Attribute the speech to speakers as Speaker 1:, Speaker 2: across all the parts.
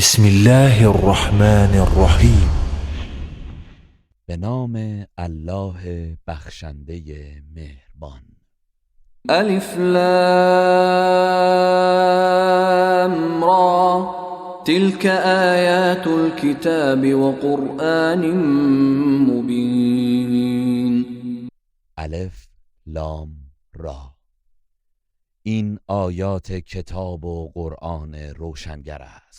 Speaker 1: بسم الله الرحمن الرحیم.
Speaker 2: به نام الله بخشنده مهربان.
Speaker 3: الف لام را تلك آیات الكتاب و قرآن مبین.
Speaker 2: الف لام را، این آیات کتاب و قرآن روشنگر است.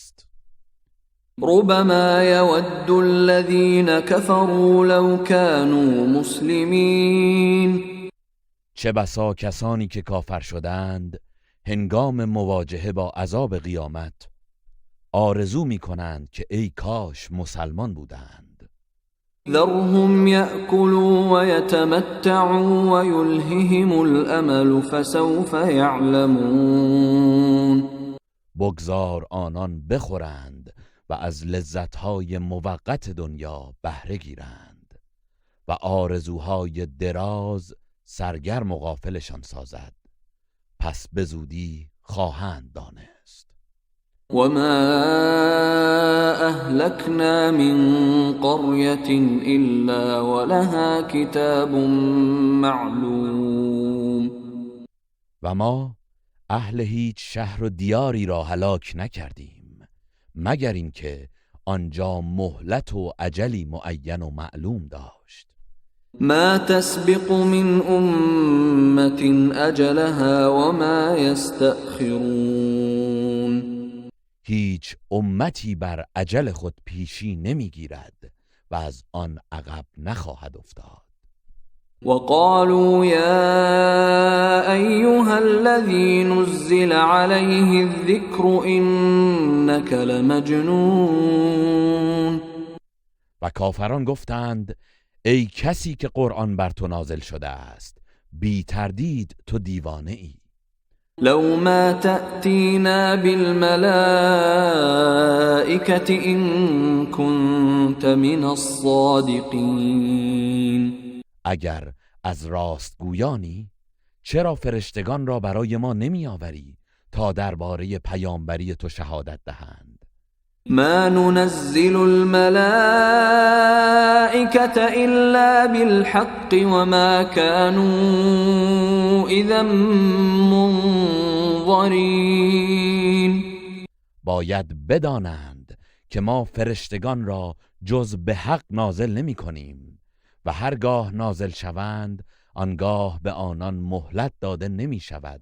Speaker 3: ربما يود الذين كفروا لو كانوا مسلمين.
Speaker 2: چه بسا کسانی که کافر شدند هنگام مواجهه با عذاب قیامت آرزو می کنند که ای کاش مسلمان بودند.
Speaker 3: ذرهم يأكلوا ويتمتعوا ويلههم الأمل فسوف يعلمون.
Speaker 2: بگذار آنان بخورند و از لذتهای موقت دنیا بهره گیرند و آرزوهای دراز سرگرم و غافلشان سازد، پس به زودی خواهند دانست.
Speaker 3: وما أهلكنا من قرية إلا ولها كتاب معلوم.
Speaker 2: و ما اهل هیچ شهر و دیاری را هلاک نکردیم مگر اینکه آنجا مهلت و اجلی معین و معلوم داشت.
Speaker 3: ما تسبق من أمة أجلها وما يستأخرون.
Speaker 2: هیچ امتی بر اجل خود پیشی نمیگیرد و از آن عقب نخواهد افتاد.
Speaker 3: وقالوا يا أيها الذي نزل عليه الذكر إنك لمجنون.
Speaker 2: و کافران گفتند ای کسی که قرآن بر تو نازل شده است، بی تردید تو دیوانه ای.
Speaker 3: لو ما تأتينا بالملائكة إن كنت من الصادقين.
Speaker 2: اگر از راستگویانی چرا فرشتگان را برای ما نمی آوری تا درباره پیامبری تو شهادت دهند؟
Speaker 3: ما ننزل الملائكة إلا بالحق وما كانوا إذا منظرين.
Speaker 2: باید بدانند که ما فرشتگان را جز به حق نازل نمی کنیم و هرگاه نازل شوند آنگاه به آنان مهلت داده نمی شود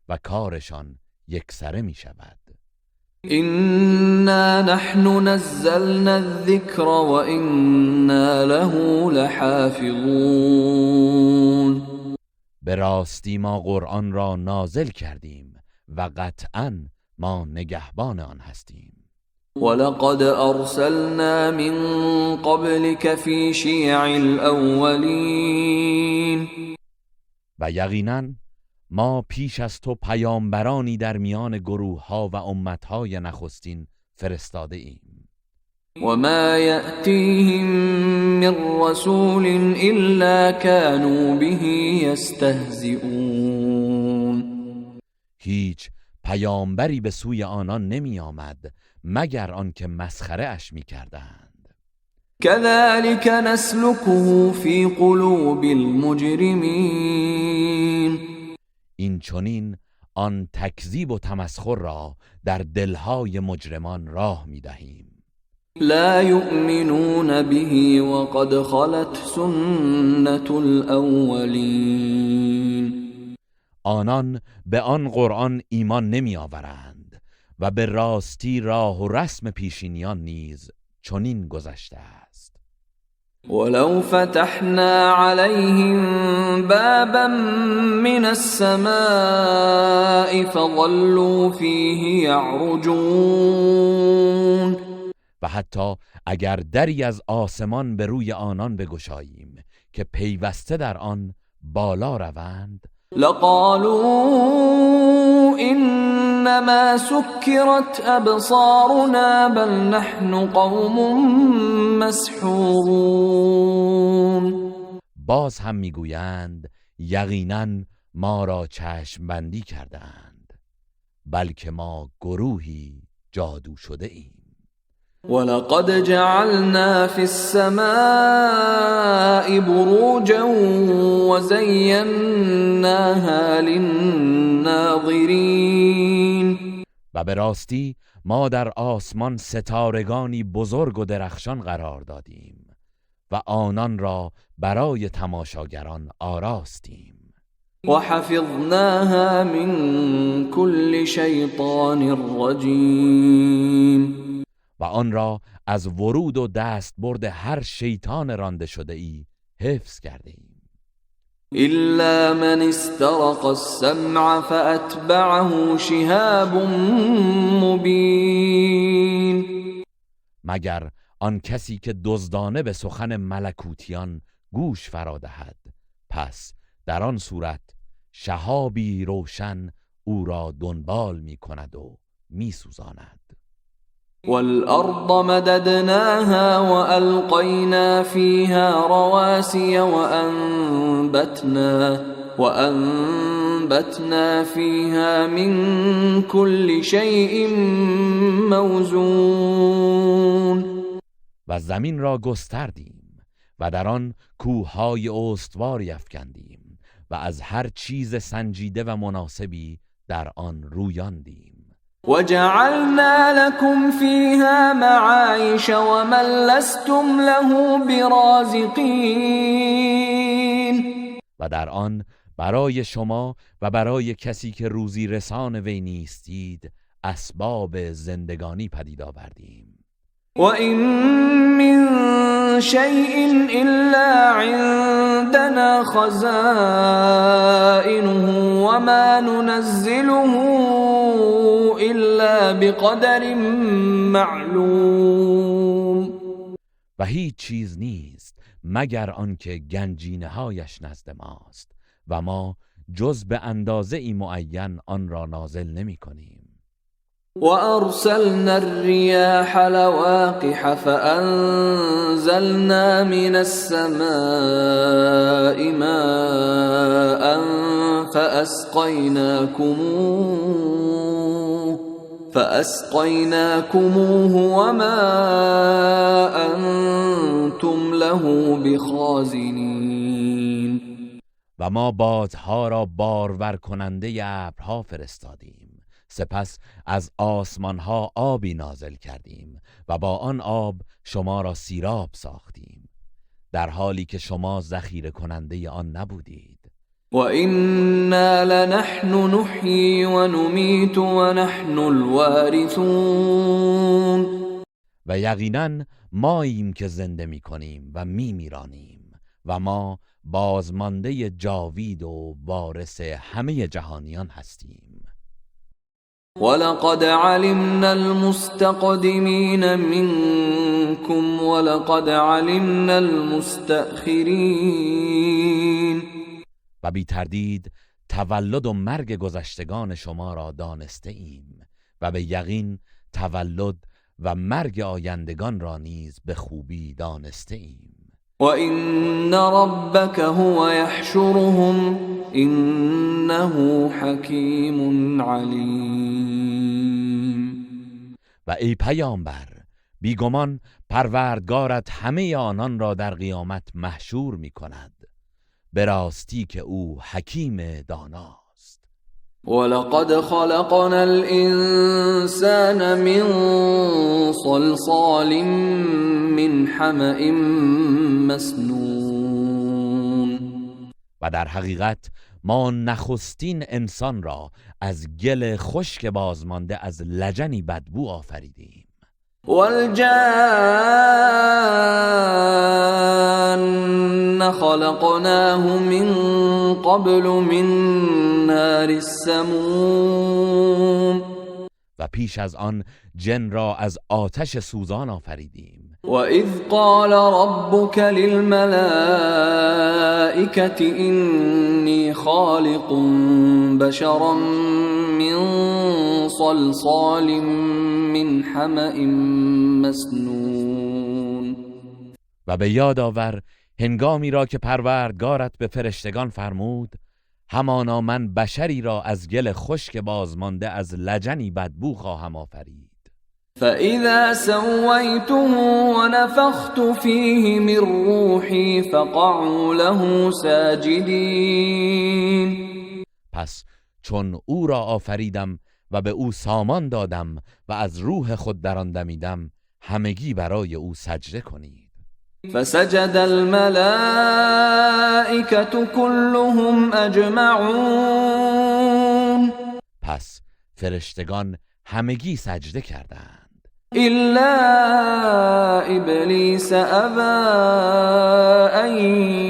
Speaker 2: و کارشان یکسره می شود.
Speaker 3: إنا نحن نزلنا الذكر وإنا له لحافظون.
Speaker 2: به راستی ما قرآن را نازل کردیم و قطعاً ما نگهبان آن هستیم.
Speaker 3: ولقد أرسلنا من قبلك في شيع الأولين.
Speaker 2: و یقیناً ما پیش از تو پیامبرانی در میان گروه ها و امت های نخستین فرستاده ایم.
Speaker 3: وما يأتيهم من رسول إلا كانوا به يستهزئون.
Speaker 2: هیچ پیامبری به سوی آنان نمی آمد مگر آنکه مسخره اش می کردند.
Speaker 3: كذلك نسلكه في قلوب المجرمين.
Speaker 2: این چنین آن تکذیب و تمسخر را در دلهای مجرمان راه می دهیم.
Speaker 3: لا يؤمنون به وقد خلت سنة الأولين.
Speaker 2: آنان به آن قرآن ایمان نمی آورند و به راستی راه و رسم پیشینیان نیز چنین گذشته است.
Speaker 3: ولو فتحنا عليهم بابا من السماء فظلوا فيه يعرجون.
Speaker 2: و حتی اگر دری از آسمان به روی آنان بگشاییم که پیوسته در آن بالا روند،
Speaker 3: لقالوا إنما سكرت أبصارنا بل نحن قوم مسحورون.
Speaker 2: باز هم میگویند یقینا ما را چشم بندی کردند، بلکه ما گروهی جادو شده ایم.
Speaker 3: ولقد جعلنا في السماء بروجا وزيناها للناظرين
Speaker 2: و به راستی ما در آسمان ستارگانی بزرگ و درخشان قرار دادیم و آنان را برای تماشاگران آراستیم.
Speaker 3: وحفظناها من كل شیطان رجیم
Speaker 2: و آن را از ورود و دستبرد هر شیطان رانده شده ای حفظ کردیم.
Speaker 3: إلا من استرق السمع فأتبعه شهاب مبين
Speaker 2: مگر آن کسی که دزدانه به سخن ملکوتیان گوش فرا دهد، پس در آن صورت شهابی روشن او را دنبال می کند و می سوزاند.
Speaker 3: والأرض مددناها وألقينا فيها رواسي وأنبتنا فيها من كل شيء موزون
Speaker 2: و زمین را گستردیم و در آن کوههای استواری افکندیم و از هر چیز سنجیده و مناسبی در آن رویاندیم.
Speaker 3: وجعلنا لكم فيها معايش ومن لستم له برازقين
Speaker 2: و در آن برای شما و برای کسی که روزی رسان وی نیستید اسباب زندگانی پدید آوردیم.
Speaker 3: وَإِن مِّن شَيْءٍ إِلَّا عِندَنَا خَزَائِنُهُ وَمَا نُنَزِّلُهُ إِلَّا بِقَدَرٍ معلوم
Speaker 2: و هیچ چیز نیست مگر آنکه گنجینه هایش نزد ماست و ما جز به اندازه ای معین آن را نازل نمی کنیم.
Speaker 3: وأرسلنا الرياح لواقح فأنزلنا من السماء ماء فأسقيناكموه وما أنتم له بخازنين
Speaker 2: و ما بادها را بارور کننده ابرها فرستادیم، سپس از آسمانها آبی نازل کردیم و با آن آب شما را سیراب ساختیم، در حالی که شما ذخیره کننده آن نبودید.
Speaker 3: وَإِنَّا لَنَحْنُ نُحْيِي وَنُمِيتُ وَنَحْنُ الْوَارِثُونَ
Speaker 2: و یقینا ماییم که زنده می کنیم و می میرانیم و ما بازمانده جاوید و وارث همه جهانیان هستیم.
Speaker 3: وَلَقَدْ عَلِمْنَا الْمُسْتَقْدِمِينَ مِنكُمْ وَلَقَدْ عَلِمْنَا الْمُسْتَأْخِرِينَ
Speaker 2: و بی تردید تولد و مرگ گذشتگان شما را دانسته ایم و به یقین تولد و مرگ آیندگان را نیز به خوبی دانسته ایم.
Speaker 3: وَإِنَّ رَبَّكَ هُوَ يَحْشُرُهُمْ إِنَّهُ حَكِيمٌ عَلِيمٌ
Speaker 2: و ای پیامبر، بیگمان پروردگارت همه آنان را در قیامت محشور می کند، به راستی که او حکیم داناست.
Speaker 3: وَلَقَدْ خَلَقْنَا الْإِنسَانَ مِنْ صَلْصَالٍ مِنْ حَمَإٍ مَسْنُونٍ
Speaker 2: و در حقیقت ما نخستین انسان را از گل خشک بازمانده از لجنی بدبو آفریدیم.
Speaker 3: وَالْجَانَّ خَلَقْنَاهُ مِنْ قَبْلُ مِنْ نَارِ السَّمُومِ
Speaker 2: و پیش از آن جن را از آتش سوزان آفریدیم.
Speaker 3: وَإِذْ قَالَ رَبُّكَ لِلْمَلَائِكَةِ إِنِّي خَالِقٌ بَشَرًا مِنْ صَلْصَالٍ مِنْ حَمَإٍ مسنون
Speaker 2: و به یاد آور هنگامی را که پروردگارت به فرشتگان فرمود همانا من بشری را از گل خشک بازمانده از لجنی بدبو خواهم آفرید.
Speaker 3: فإذا سويته ونفخت فيه من روحي فقعوا له ساجدين.
Speaker 2: پس چون او را آفریدم و به او سامان دادم و از روح خود در آن دمیدم، همگی برای او سجده کنید.
Speaker 3: فسجد الملائكة كلهم اجمعون.
Speaker 2: پس فرشتگان همگی سجده کردند
Speaker 3: إلا إبليس أبى أن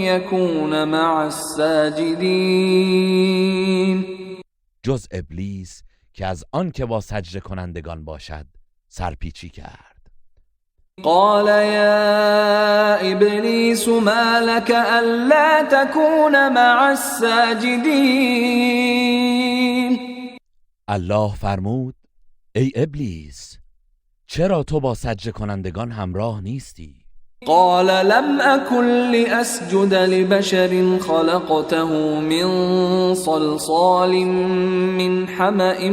Speaker 3: يكون مع الساجدين.
Speaker 2: جز ابلیس که از آن که با سجده کنندگان باشد سرپیچی کرد.
Speaker 3: قال يا إبليس ما لك ألا تكون مع الساجدين.
Speaker 2: الله فرمود ای ابلیس، چرا تو با سجده کنندگان همراه نیستی؟
Speaker 3: قال لم أكن لأسجد لبشر خلقته من صلصال من حمأ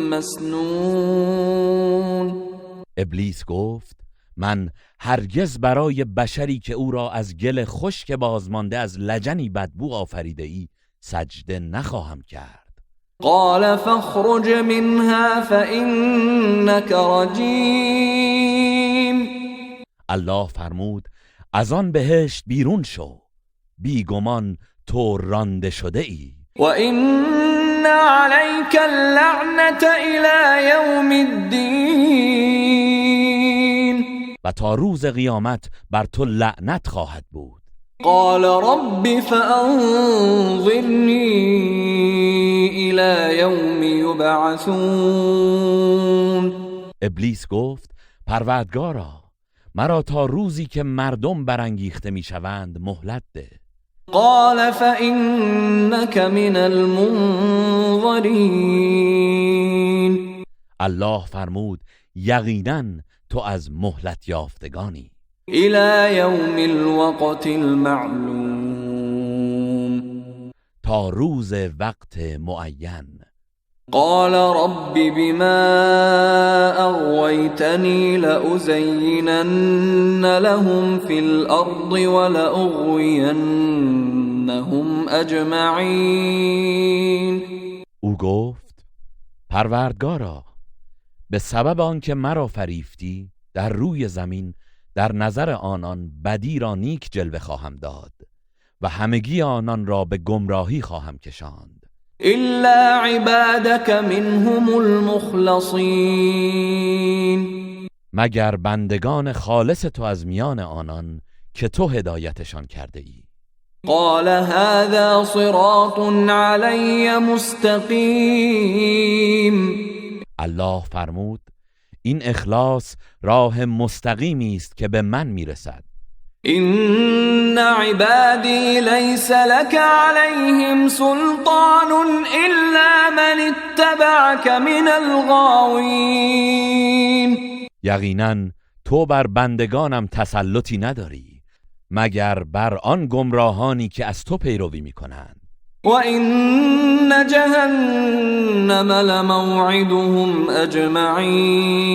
Speaker 3: مسنون.
Speaker 2: ابلیس گفت من هرگز برای بشری که او را از گل خشک بازمانده از لجنی بدبو آفریده ای سجده نخواهم کرد.
Speaker 3: قال فاخرج منها فإنك رجيم.
Speaker 2: الله فرمود از آن بهشت بیرون شو، بیگمان تو رانده شده ای.
Speaker 3: وإن عليك اللعنة إلى يوم الدين.
Speaker 2: و تا روز قیامت بر تو لعنت خواهد بود.
Speaker 3: قال رب فأنظرني إلى يوم يبعثون.
Speaker 2: ابلیس گفت پروردگارا، مرا تا روزی که مردم برانگیخته میشوند مهلت ده.
Speaker 3: قال فإنك من المنظرين.
Speaker 2: الله فرمود یقینا تو از مهلت یافتگانی.
Speaker 3: إلى يوم الوقت المعلوم.
Speaker 2: تا روز وقت معین.
Speaker 3: قال رب بما أغويتني لأزينن لهم في الأرض ولأغوينهم أجمعين.
Speaker 2: او گفت پروردگارا، به سبب آنکه مرا فریفتی در روی زمین در نظر آنان بدی را نیک جلوه خواهم داد و همگی آنان را به گمراهی خواهم کشاند
Speaker 3: إلا عبادك منهم المخلصين.
Speaker 2: مگر بندگان خالص تو از میان آنان که تو هدایتشان کرده ای.
Speaker 3: قال هذا صراط علي مستقيم.
Speaker 2: الله فرمود این اخلاص راه مستقیمی است که به من میرسد.
Speaker 3: إن عبادي ليس لك عليهم سلطان إلا من اتبعك من الغاوين.
Speaker 2: یقینا تو بر بندگانم تسلطی نداری مگر بر آن گمراهانی که از تو پیروی میکنند.
Speaker 3: وإن جهنم لموعدهم أجمعين.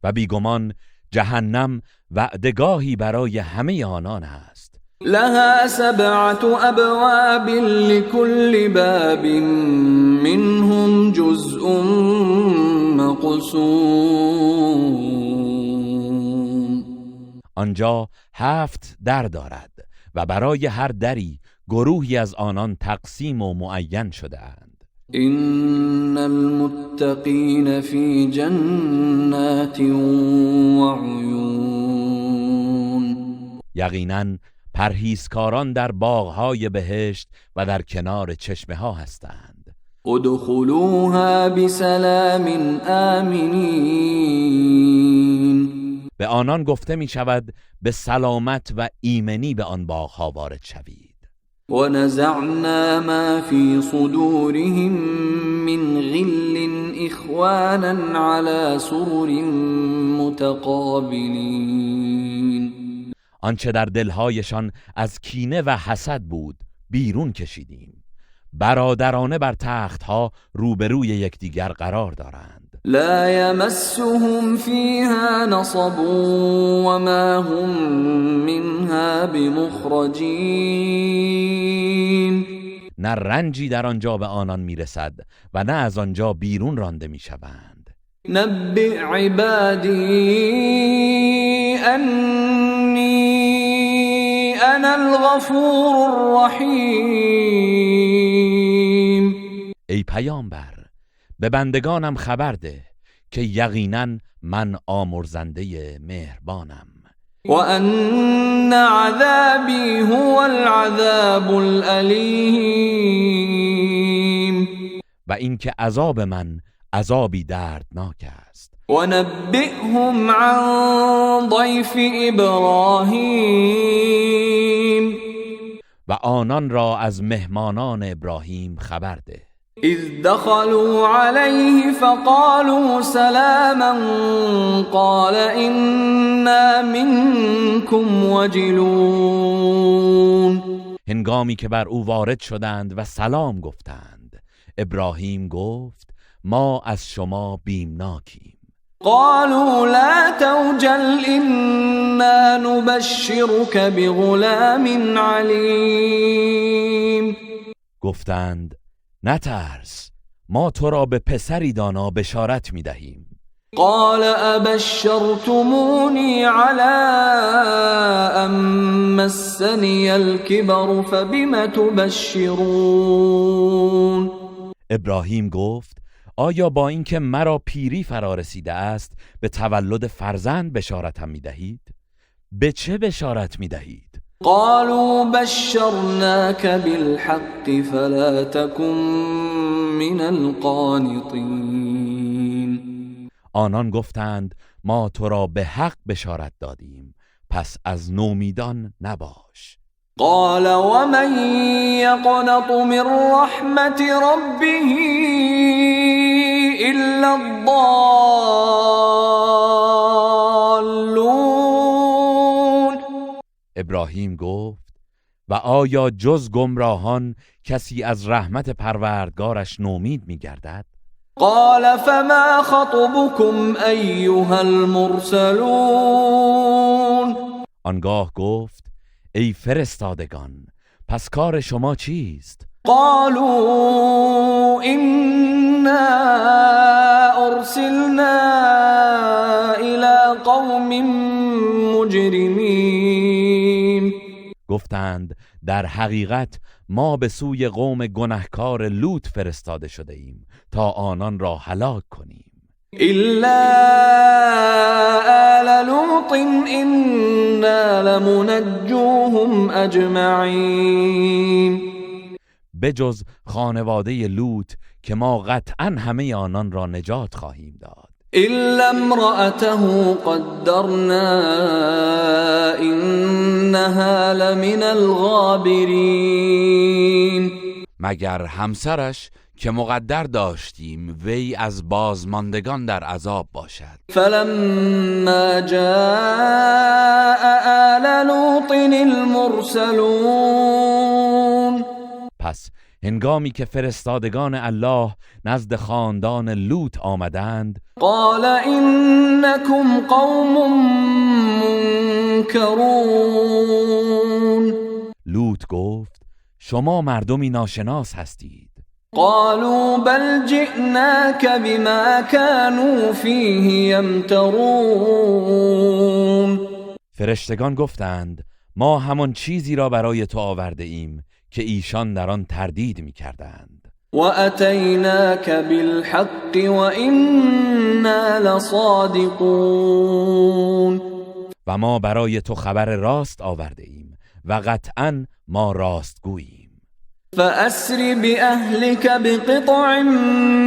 Speaker 2: و بیگمان جهنم وعدگاهی برای همه آنان است.
Speaker 3: لها 7 أبواب لكل باب منهم جزء مقسوم.
Speaker 2: آنجا 7 در دارد و برای هر دری گروهی از آنان تقسیم و معین شده اند.
Speaker 3: إن المتقين في جنات وعيون.
Speaker 2: یقینا پرهیزکاران در باغهای بهشت و در کنار چشمه ها هستند.
Speaker 3: ادخلوها بسلام آمنین.
Speaker 2: به آنان گفته می شود به سلامت و ایمنی به آن باغها وارد شوید.
Speaker 3: ونزعنا ما في صدورهم من غل إخوانا على سرر متقابلين.
Speaker 2: آنچه در دلهایشان از کینه و حسد بود بیرون کشیدیم. برادرانه بر تختها روبروی یکدیگر قرار دارند.
Speaker 3: لا يمسهم فيها نصب وما هم منها بمخرجین
Speaker 2: نه رنجی در آنجا به آنان میرسد و نه از آنجا بیرون رانده میشوند.
Speaker 3: نبئ عبادی انی انا الغفور الرحیم.
Speaker 2: ای پیامبر، به بندگانم خبر ده که یقینا من آمرزنده مهربانم.
Speaker 3: و ان عذابی هو العذاب الالیم.
Speaker 2: و اینکه عذاب من عذابی دردناک است.
Speaker 3: و نبئهم عن ضیف ابراهیم.
Speaker 2: و آنان را از مهمانان ابراهیم خبر ده.
Speaker 3: اذ دخلوا عليه فقالوا سلاما قال انا منكم وجلون.
Speaker 2: هنگامی که بر او وارد شدند و سلام گفتند، ابراهیم گفت ما از شما بیمناکیم.
Speaker 3: قالوا لا توجل انا نبشرك بغلام علیم.
Speaker 2: گفتند نترس، ما تو را به پسری دانا بشارت می دهیم.
Speaker 3: قال ابشرتمونی علی ان مسنی الكبر فبم تبشرون.
Speaker 2: ابراهیم گفت آیا با اینکه مرا پیری فرا رسیده است به تولد فرزند بشارتم می دهید؟ به چه بشارت می دهید؟
Speaker 3: قالوا بشرناك بالحق فلا تكن من القانطين.
Speaker 2: آنان گفتند ما تو را به حق بشارت دادیم، پس از نومیدان نباش.
Speaker 3: قال ومن يقنط من رحمت ربه الا الضالون.
Speaker 2: ابراهیم گفت و آیا جز گمراهان کسی از رحمت پروردگارش نومید می گردد؟
Speaker 3: قال فما خطبكم ایها المرسلون.
Speaker 2: آنگاه گفت ای فرستادگان، پس کار شما چیست؟
Speaker 3: قالوا إنا أرسلنا إلى قوم مجرمين.
Speaker 2: گفتند در حقیقت ما به سوی قوم گنهکار لوط فرستاده شده ایم تا آنان را هلاک کنیم.
Speaker 3: إلا آل لوط إنا لمنجوهم أجمعين.
Speaker 2: بجز خانواده لوط که ما قطعا همه آنان را نجات خواهیم داد.
Speaker 3: إلا امرأته قدرنا إنها لمن الغابرين.
Speaker 2: مگر همسرش که مقدر داشتیم وی از بازماندگان در عذاب باشد.
Speaker 3: فلما جاء آل لوط المرسلون.
Speaker 2: پس هنگامی که فرستادگان الله نزد خاندان لوط آمدند،
Speaker 3: قال إنكم قوم منكرون.
Speaker 2: لوط گفت شما مردمی ناشناس هستید.
Speaker 3: قالوا بل جئناك بما كانوا فيه يمترون.
Speaker 2: فرشتگان گفتند ما همان چیزی را برای تو آورده ایم که ایشان در آن تردید می‌کردند.
Speaker 3: وأتيناك بالحق وإنا لصادقون.
Speaker 2: و ما برای تو خبر راست آورده ایم و قطعا ما راستگوییم.
Speaker 3: فأسر بأهلك بقطع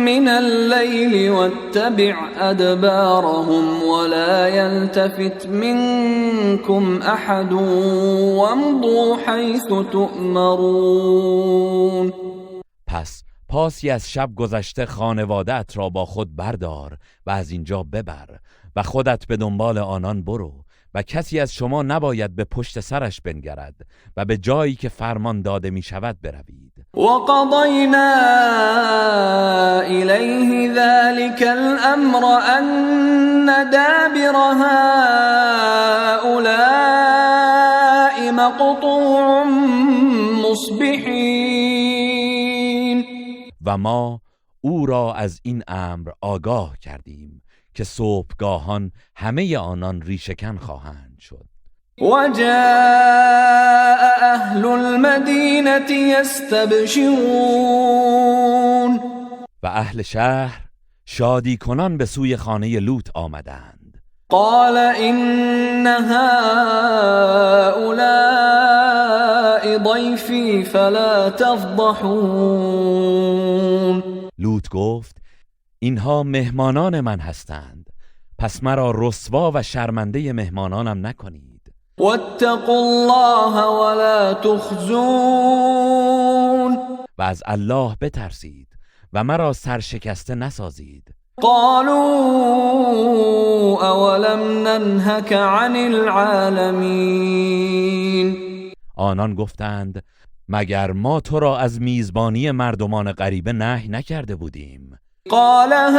Speaker 3: من الليل واتبع أدبارهم ولا يلتفت منكم أحد وامضوا حيث تؤمرون.
Speaker 2: پس پاسی از شب گذشته خانواده‌ات را با خود بردار و از اینجا ببر و خودت به دنبال آنان برو و کسی از شما نباید به پشت سرش بنگرد و به جایی که فرمان داده می شود بروید.
Speaker 3: وقضينا إليه ذلك الأمر أن دابر هؤلاء مقطوع مصبحين.
Speaker 2: و ما او را از این امر آگاه کردیم که صبحگاهان همه آنان ریشه‌کن خواهند شد.
Speaker 3: وجاء أهل المدينة يستبشرون.
Speaker 2: و اهل شهر شادی کنان به سوی خانه لوط آمدند.
Speaker 3: قال إن هؤلاء ضيفي فلا تفضحون.
Speaker 2: لوط گفت اینها مهمانان من هستند، پس مرا رسوا و شرمنده مهمانانم نکنید.
Speaker 3: واتقوا الله ولا تخزون.
Speaker 2: و از الله بترسید و مرا سرشکسته نسازید.
Speaker 3: قالوا اولم ننهك عن العالمین.
Speaker 2: آنان گفتند مگر ما تو را از میزبانی مردمان غریبه نهی نکرده بودیم؟
Speaker 3: قال هؤلاء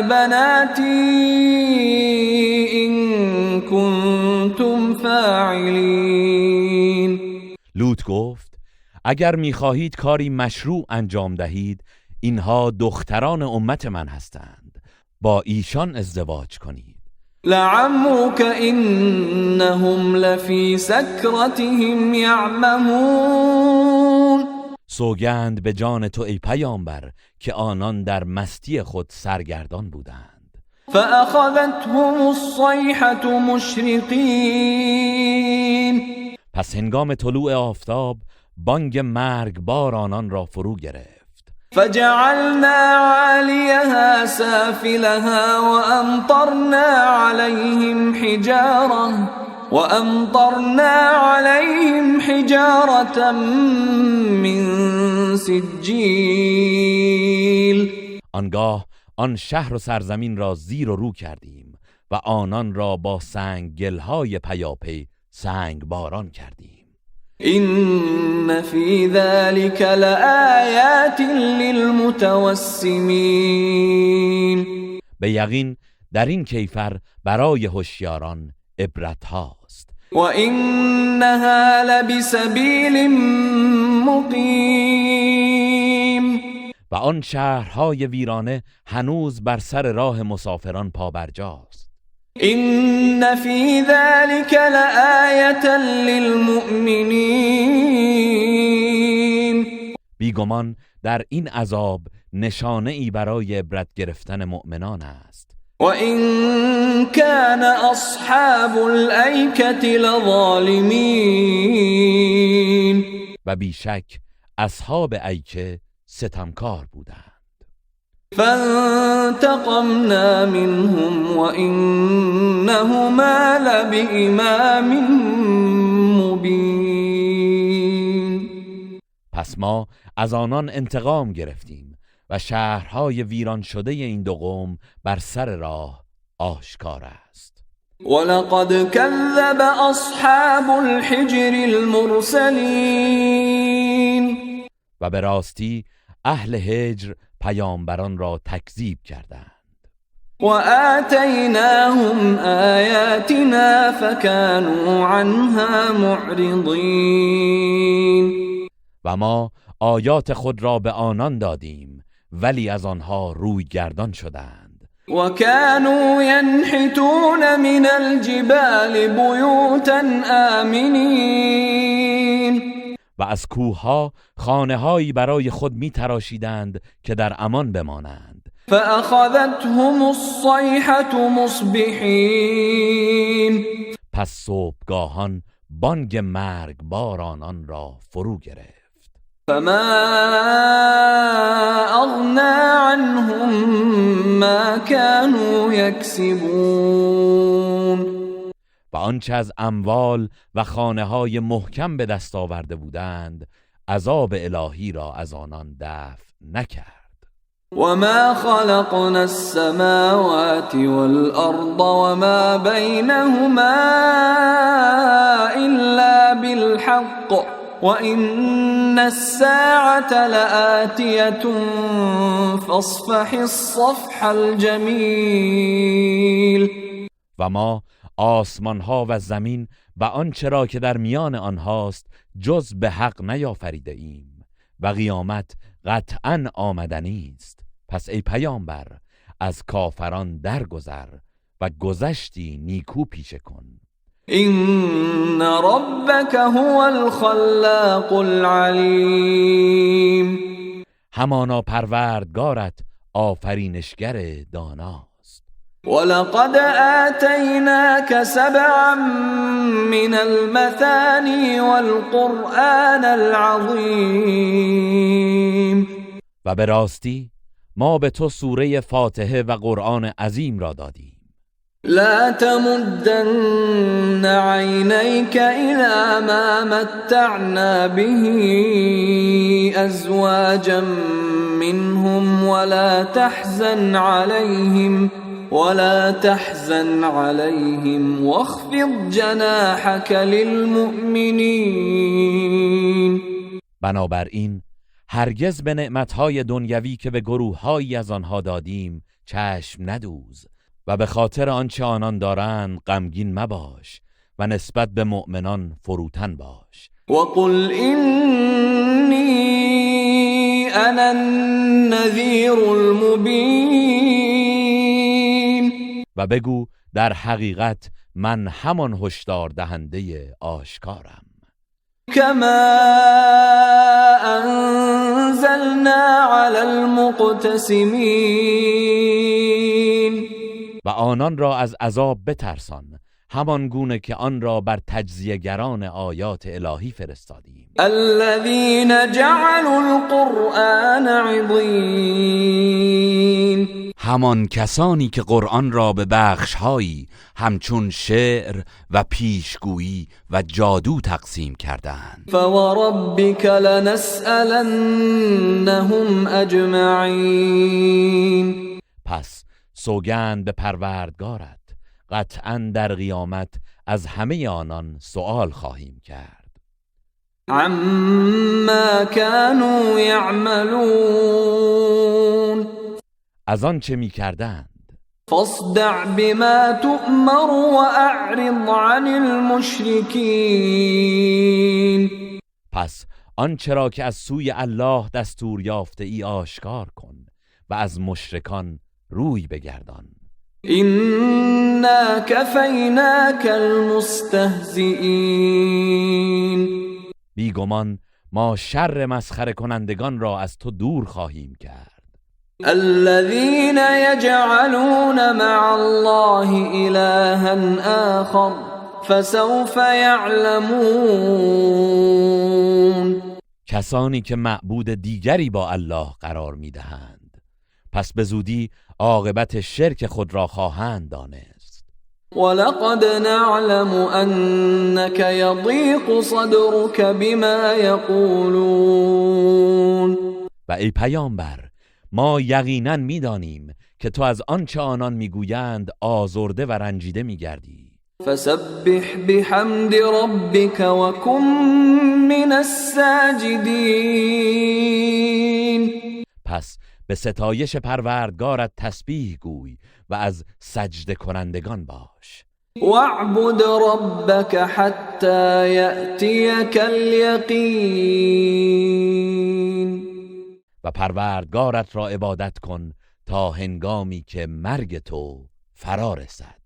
Speaker 3: بناتي إن كنتم فاعلين.
Speaker 2: لوط گفت اگر میخواهید کاری مشروع انجام دهید اینها دختران امت من هستند، با ایشان ازدواج کنید.
Speaker 3: لعمرك إنهم لفي سكرتهم يعمهون.
Speaker 2: سوگند به جان تو ای پیامبر که آنان در مستی خود سرگردان بودند.
Speaker 3: فأخذتهم الصيحة مشرقين.
Speaker 2: پس هنگام طلوع آفتاب بانگ مرگبار آنان را فرو گرفت.
Speaker 3: فجعلنا عاليها سافلها وأمطرنا عليهم حجارة من سجيل.
Speaker 2: آنگاه آن شهر و سرزمین را زیر و رو کردیم و آنان را با سنگگلهای پیاپی سنگ باران کردیم.
Speaker 3: إن في ذلك لآيات للمتوسمين.
Speaker 2: به یقین در این کیفر برای هوشیاران عبرت هاست.
Speaker 3: و انها لبسبیل مقیم.
Speaker 2: و آن شهرهای ویرانه هنوز بر سر راه مسافران پابرجاست.
Speaker 3: إن في ذلك لآية للمؤمنين.
Speaker 2: بیگمان در این عذاب نشانه ای برای عبرت گرفتن مؤمنان است.
Speaker 3: وإن كان أصحاب الأيكة لظالمين.
Speaker 2: و بیشک اصحاب ایکه ستمکار بودند.
Speaker 3: فانتقمنا منهم وإنهما لبإمام مبين.
Speaker 2: پس ما از آنان انتقام گرفتیم و شهرهای ویران شده این دو قوم بر سر راه آشکار است.
Speaker 3: ولقد كذب أصحاب الحجر المرسلين.
Speaker 2: و به راستی اهل هجر پیامبران را تکذیب کردند.
Speaker 3: وآتيناهم آياتنا فكانوا عنها معرضين.
Speaker 2: و ما آیات خود را به آنان دادیم ولی از آنها روی گردان شدند.
Speaker 3: وكانوا ينحتون من الجبال بيوتا آمنين.
Speaker 2: و از کوهها خانه‌هایی برای خود می‌تراشیدند که در امان بمانند.
Speaker 3: فأخذتهم الصيحة مصبحين.
Speaker 2: پس صبحگاهان بانگ مرگبار آنان را فرو گرفت.
Speaker 3: فما أغنى عنهم ما كانوا يكسبون.
Speaker 2: و آنچه از اموال و خانه‌های محکم به دست آورده بودند عذاب الهی را از آنان دفع نکرد.
Speaker 3: وما خلقنا السماوات والأرض وما بينهما إلا بالحق وإن الساعة لآتية فاصفح الصفح الجمیل.
Speaker 2: و ما آسمان ها و زمین و آنچه را که در میان آنهاست جز به حق نیافریده ایم و قیامت قطعاً آمدنی است. پس ای پیامبر از کافران درگذر و گذشتی نیکو پیشه کن.
Speaker 3: إن ربك هو الخلاق العلیم.
Speaker 2: همانا پروردگارت آفرینشگر داناست.
Speaker 3: ولقد آتیناک سبعا من المثانی والقرآن العظیم.
Speaker 2: و به راستی ما به تو سوره فاتحه و قرآن عظیم را دادیم.
Speaker 3: لا تمدن عينيك إلى ما متعنا به أزواجا منهم ولا تحزن عليهم واخفض جناحك للمؤمنين.
Speaker 2: بنابراین هرگز به نعمتهای دنیوی که به گروههایی از آنها دادیم چشم ندوز و به خاطر آنچه آنان دارند غمگین مباش و نسبت به مؤمنان فروتن باش.
Speaker 3: وقل إني أنا النذير المبين.
Speaker 2: و بگو در حقیقت من همان هشدار دهنده آشکارم.
Speaker 3: كما أنزلنا على المقتسمين.
Speaker 2: و آنان را از عذاب بترسان همان گونه که آن را بر تجزیه‌گران آیات الهی فرستادیم.
Speaker 3: الذين جعلوا القرآن عضین.
Speaker 2: همان کسانی که قرآن را به بخش‌هایی همچون شعر و پیشگویی و جادو تقسیم کردند.
Speaker 3: فوربك لنسألنهم اجمعین.
Speaker 2: پس سوگند به پروردگارت قطعاً در قیامت از همه آنان سؤال خواهیم کرد.
Speaker 3: عما كانوا يعملون.
Speaker 2: از آن چه می کردند.
Speaker 3: فاصدع بما تؤمر واعرض عن المشرکین.
Speaker 2: پس آنچه را که از سوی الله دستور یافته ای آشکار کن و از مشرکان روی بگردان.
Speaker 3: إنا كفیناک المستهزئین.
Speaker 2: بیگمان ما شر مسخره کنندگان را از تو دور خواهیم کرد.
Speaker 3: الذين يجعلون مع الله إلها آخر فسوف يعلمون.
Speaker 2: کسانی که معبود دیگری با الله قرار میدهند پس به زودی عاقبت شرک خود را خواهند دانست.
Speaker 3: ولقد نعلم أنك يضيق صدرك بما يقولون.
Speaker 2: و ای پیامبر ما یقینا میدانیم که تو از آنچه آنان میگویند آزرده و رنجیده میگردی.
Speaker 3: فسبح بحمد ربك وكن من الساجدين.
Speaker 2: پس به ستایش پروردگارت تسبیح گوی و از سجده کنندگان باش.
Speaker 3: واعبد ربك حتى يأتيك اليقين.
Speaker 2: و پروردگارت را عبادت کن تا هنگامی که مرگ تو فرا رسد.